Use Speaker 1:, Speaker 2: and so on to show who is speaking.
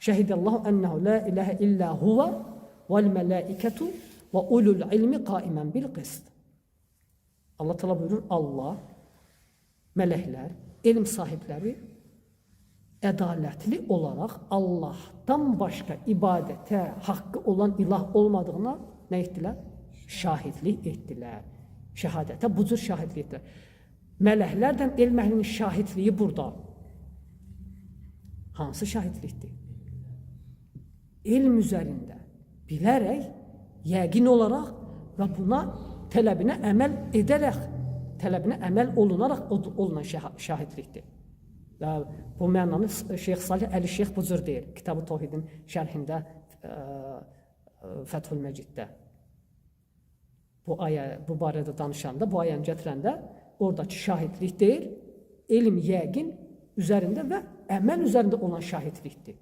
Speaker 1: Şəhidəllahu ənəhu la ilahə illə huvə vəl mələikətu və ulul ilmi qaimən bil qist. Allah təala buyurur, Allah, mələklər, elm sahibləri ədalətli olaraq Allahdan başqa ibadətə haqqı olan ilah olmadığına nə etdilər? Şahidlik etdilər. Şəhadətə bu cür şahidlik etdilər. Mələklərdən elm əhlinin şahidliyi burada. Hansı şahidlikdir? Elm üzərində bilərək, yəqin olaraq və buna tələbinə əməl edərək, tələbinə əməl olunaraq olunan şahidlikdir. Bu mənanı Şeyx Salih Əli-Şeyx bu cür deyir. Kitab-ı Tevhidin şərhində Fəthül Məciddə. Bu barədə danışanda, bu ayəni gətirəndə oradakı şahidlik deyil, elm yəqin üzərində və əməl üzərində olan şahidlikdir.